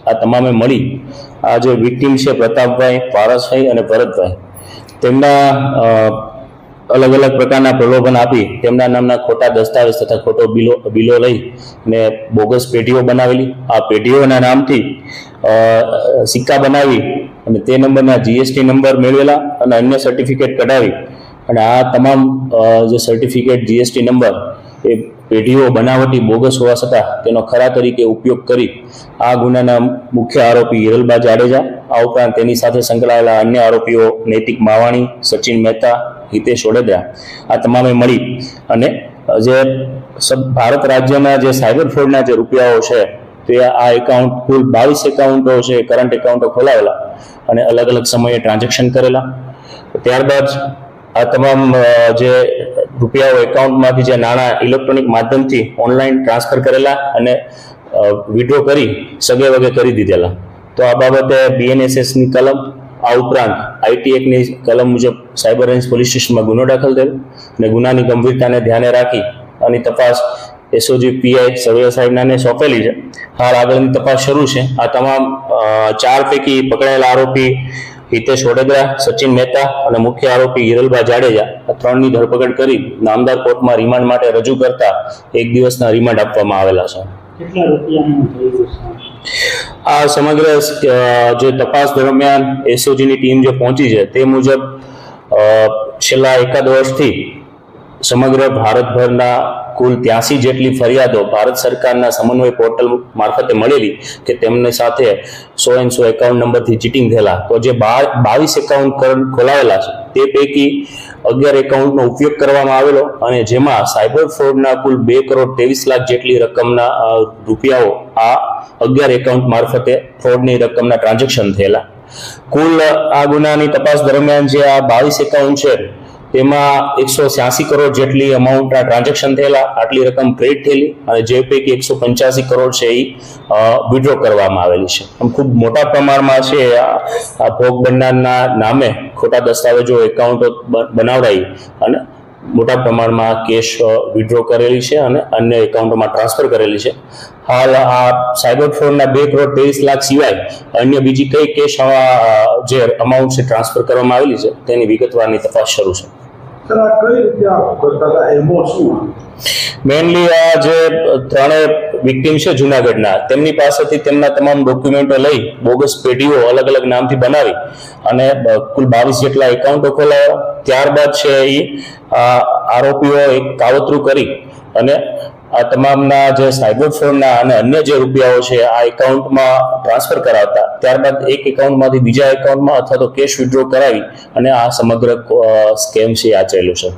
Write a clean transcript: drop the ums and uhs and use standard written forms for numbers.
આ તમામે મળી આ જે વિક્ટીમ છે પ્રતાપભાઈ, પારસભાઈ અને ભરતભાઈ, તેમના અલગ અલગ પ્રકારના પ્રલોભન આપી તેમના નામના ખોટા દસ્તાવેજ તથા ખોટો બિલો લઈ ને બોગસ પેઢીઓ બનાવેલી. આ પેઢીઓના નામથી સિક્કા બનાવી અને તે નંબરના GST નંબર મેળવેલા અને અન્ય સર્ટિફિકેટ કઢાવી અને આ તમામ જે સર્ટિફિકેટ GST નંબર એ પેઢીઓ બનાવટી બોગસ હોવા છતાં તેનો ખરા તરીકે ઉપયોગ કરી આ ગુનાના મુખ્ય આરોપી હિરલબા જાડેજા, આ ઉપરાંત તેની સાથે સંકળાયેલા અન્ય આરોપીઓ નૈતિક માવાણી, સચિન મહેતા, હિતેશ ઓડેદરા, આ તમામે મળી અને જે ભારત રાજ્યના જે સાયબર ફ્રોડના જે રૂપિયાઓ છે તે આ એકાઉન્ટ કુલ 22 એકાઉન્ટો છે, કરંટ એકાઉન્ટો ખોલાવેલા અને અલગ અલગ સમયે ટ્રાન્ઝેક્શન કરેલા. ત્યારબાદ આ તમામ જે રૂપિયાઓ એકાઉન્ટમાંથી જે નાણાં ઇલેક્ટ્રોનિક માધ્યમથી ઓનલાઈન ટ્રાન્સફર કરેલા અને વિડ્રો કરી સગે વગે કરી દીધેલા. તો આ બાબતે BNSSની કલમ, આ ઉપરાંત IT એક્ટની કલમ મુજબ સાયબર રેન્જ પોલીસ સ્ટેશનમાં ગુનો દાખલ થયો અને ગુનાની ગંભીરતાને ધ્યાને રાખી આની તપાસ SOG PI સર્વેયર સાહેબનાને સોંપેલી છે. હાલ આગળની તપાસ શરૂ છે. આ તમામ 4 પૈકી પકડાયેલા આરોપી હિતેશ ઓડેદરા, સચિન મહેતા અને મુખ્ય આરોપી હિરલબા જાડેજા, આ 3ની ધરપકડ કરી નામદાર કોર્ટમાં રિમાન્ડ માટે રજૂ કરતા 1 દિવસના રિમાન્ડ આપવામાં આવેલા છે. કેટલા રૂપિયાનું થયું છે? આ સમગ્ર જે તપાસ દરમિયાન SOGની ટીમ જે પહોંચી છે તે મુજબ છેલ્લા એકાદ વર્ષથી સમગ્ર ભારતભરના કુલ 83 જેટલી ફરિયાદો ભારત સરકારના સમન્વય પોર્ટલ મારફતે મળેલી કે તેમની સાથે 100 એકાઉન્ટ નંબરથી ચીટિંગ થયેલા. તો જે 22 એકાઉન્ટ ખોલાવેલા છે તે પૈકી 11 એકાઉન્ટનો ઉપયોગ કરવામાં આવેલો અને જેમાં સાયબર ફ્રોડના કુલ 2,23,00,000 જેટલી રકમના રૂપિયાઓ આ 11 એકાઉન્ટ મારફતે ફ્રોડની રકમના ટ્રાન્ઝેક્શન થયેલા. કુલ આ ગુનાની તપાસ દરમિયાન જે આ 22 એકાઉન્ટ છે તેમાં 186 કરોડ જેટલી અમાઉન્ટના ટ્રાન્ઝેક્શન થયેલા, આટલી રકમ ક્રેડિટ થયેલી અને જે પૈકી 185 કરોડ છે એ વિડ્રો કરવામાં આવેલી છે. આમ ખૂબ મોટા પ્રમાણમાં છે આ ભોગ બનનારના નામે ખોટા દસ્તાવેજો, એકાઉન્ટો બનાવડાવી અને મોટા પ્રમાણમાં કેશ વિડ્રો કરેલી છે અને અન્ય એકાઉન્ટોમાં ટ્રાન્સફર કરેલી છે. હાલ આ સાયબર ફ્રોડના 2,23,00,000 સિવાય અન્ય બીજી કઈ કેશ જે અમાઉન્ટ છે ટ્રાન્સફર કરવામાં આવેલી છે તેની વિગતવારની તપાસ શરૂ છે. મેઇનલી આ જે 3 વિક્ટીમ છે જુનાગઢના, તેમની પાસેથી તેમના તમામ ડોક્યુમેન્ટો લઈ બોગસ પેઢીઓ અલગ અલગ નામથી બનાવી અને કુલ 22 જેટલા એકાઉન્ટો ખોલાવ્યા. ત્યારબાદ છે એ આરોપીઓ એક કાવતરું કરી અને આ તમામના જે સાયબર ફ્રોડના અને અન્ય જે રૂપિયાઓ છે આ એકાઉન્ટમાં ટ્રાન્સફર કરાવતા, ત્યારબાદ એક એકાઉન્ટમાંથી બીજા એકાઉન્ટમાં અથવા તો કેશ વિડ્રો કરાવી અને આ સમગ્ર સ્કેમ છે આચરેલું છે.